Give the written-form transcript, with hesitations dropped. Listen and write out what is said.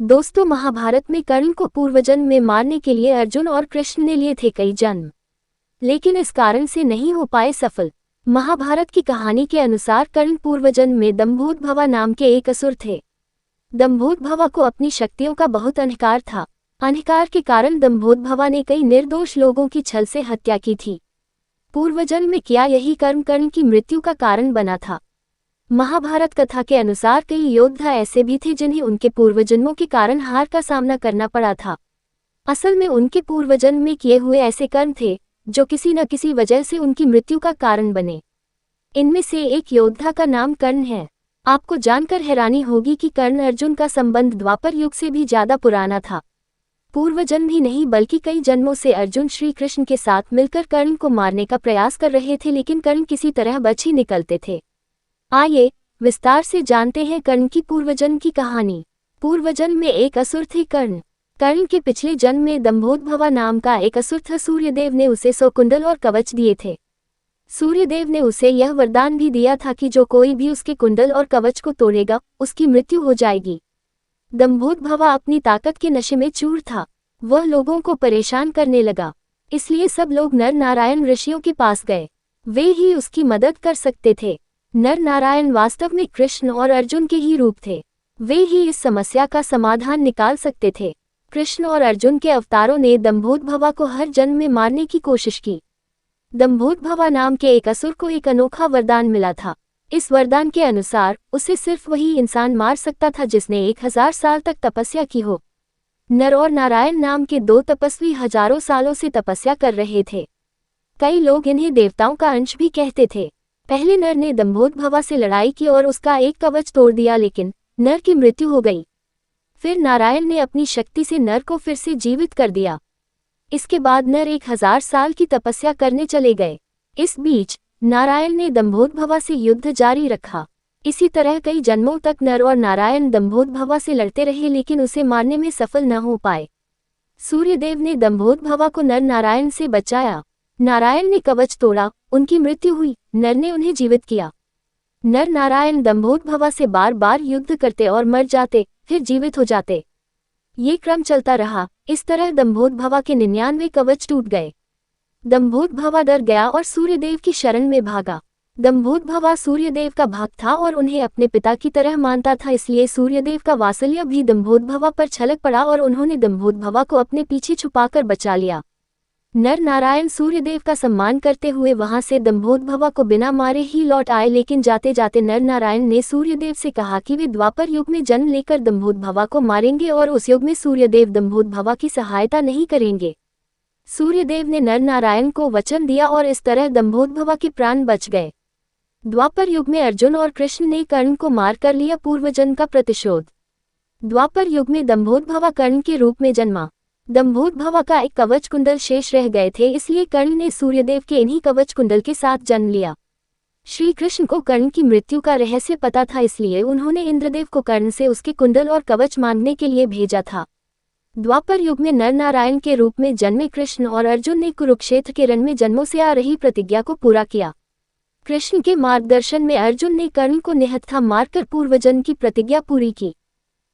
दोस्तों, महाभारत में कर्ण को पूर्वजन्म में मारने के लिए अर्जुन और कृष्ण ने लिए थे कई जन्म, लेकिन इस कारण से नहीं हो पाए सफल। महाभारत की कहानी के अनुसार कर्ण पूर्वजन्म में दंभोदभवा नाम के एक असुर थे। दंभोदभवा को अपनी शक्तियों का बहुत अहंकार था। अहंकार के कारण दंभोदभवा ने कई निर्दोष लोगों की छल से हत्या की थी। पूर्वजन्म में किया यही कर्म कर्ण की मृत्यु का कारण बना था। महाभारत कथा के अनुसार कई योद्धा ऐसे भी थे जिन्हें उनके पूर्वजन्मों के कारण हार का सामना करना पड़ा था। असल में उनके पूर्वजन्म में किए हुए ऐसे कर्म थे जो किसी न किसी वजह से उनकी मृत्यु का कारण बने। इनमें से एक योद्धा का नाम कर्ण है। आपको जानकर हैरानी होगी कि कर्ण अर्जुन का संबंध द्वापर युग से भी ज्यादा पुराना था। पूर्वजन्म ही नहीं बल्कि कई जन्मों से अर्जुन श्री कृष्ण के साथ मिलकर कर्ण को मारने का प्रयास कर रहे थे, लेकिन कर्ण किसी तरह बच ही निकलते थे। आइए विस्तार से जानते हैं कर्ण की पूर्वजन्म की कहानी। पूर्वजन्म में एक असुर थे कर्ण। कर्ण के पिछले जन्म में दंभोदभवा नाम का एक असुर था। सूर्यदेव ने उसे 100 कुंडल और कवच दिए थे। सूर्यदेव ने उसे यह वरदान भी दिया था कि जो कोई भी उसके कुंडल और कवच को तोड़ेगा उसकी मृत्यु हो जाएगी। दंभोदभवा अपनी ताकत के नशे में चूर था। वह लोगों को परेशान करने लगा, इसलिए सब लोग नर नारायण ऋषियों के पास गए। वे ही उसकी मदद कर सकते थे। नर नारायण वास्तव में कृष्ण और अर्जुन के ही रूप थे। वे ही इस समस्या का समाधान निकाल सकते थे। कृष्ण और अर्जुन के अवतारों ने दंभोदभवा को हर जन्म में मारने की कोशिश की। दंभोदभवा नाम के एक असुर को एक अनोखा वरदान मिला था। इस वरदान के अनुसार उसे सिर्फ वही इंसान मार सकता था जिसने 1000 साल तक तपस्या की हो। नर और नारायण नाम के दो तपस्वी हजारों सालों से तपस्या कर रहे थे। कई लोग इन्हें देवताओं का अंश भी कहते थे। पहले नर ने दंभोदभवा से लड़ाई की और उसका एक कवच तोड़ दिया, लेकिन नर की मृत्यु हो गई। फिर नारायण ने अपनी शक्ति से नर को फिर से जीवित कर दिया। इसके बाद नर 1000 साल की तपस्या करने चले गए। इस बीच नारायण ने दंभोदभवा से युद्ध जारी रखा। इसी तरह कई जन्मों तक नर और नारायण दंभोदभवा से लड़ते रहे, लेकिन उसे मारने में सफल न हो पाए। सूर्यदेव ने दंभोदभवा को नर नारायण से बचाया। नारायण ने कवच तोड़ा, उनकी मृत्यु हुई। नर ने उन्हें जीवित किया। नर नारायण दंभोदभवा से बार बार युद्ध करते और मर जाते, फिर जीवित हो जाते। ये क्रम चलता रहा। इस तरह दंभोदभवा के 99 कवच टूट गए। दंभोदभवा डर गया और सूर्यदेव की शरण में भागा। दंभोदभवा सूर्यदेव का भक्त था और उन्हें अपने पिता की तरह मानता था, इसलिए सूर्यदेव का वात्सल्य भी दंभोदभवा पर छलक पड़ा और उन्होंने दंभोदभवा को अपने पीछे छुपाकर बचा लिया। नर नारायण सूर्यदेव का सम्मान करते हुए वहां से दंभोदभवा को बिना मारे ही लौट आए, लेकिन जाते जाते नर नारायण ने सूर्यदेव से कहा कि वे द्वापर युग में जन्म लेकर दंभोदभवा को मारेंगे और उस युग में सूर्यदेव दंभोदभवा की सहायता नहीं करेंगे। सूर्यदेव ने नर नारायण को वचन दिया और इस तरह दंभोदभवा के प्राण बच गए। द्वापर युग में अर्जुन और कृष्ण ने कर्ण को मार कर लिया पूर्वजन्म का प्रतिशोध। द्वापर युग में दंभोदभवा कर्ण के रूप में जन्मा। दंभोदभवा का एक कवच कुंडल शेष रह गए थे, इसलिए कर्ण ने सूर्यदेव के इन्हीं कवच कुंडल के साथ जन्म लिया। श्री कृष्ण को कर्ण की मृत्यु का रहस्य पता था, इसलिए उन्होंने इंद्रदेव को कर्ण से उसके कुंडल और कवच मांगने के लिए भेजा था। द्वापर युग में नर नारायण के रूप में जन्मे कृष्ण और अर्जुन ने कुरुक्षेत्र के रण में जन्मों से आ रही प्रतिज्ञा को पूरा किया। कृष्ण के मार्गदर्शन में अर्जुन ने कर्ण को निहत्था मारकर पूर्वजन्म की प्रतिज्ञा पूरी की।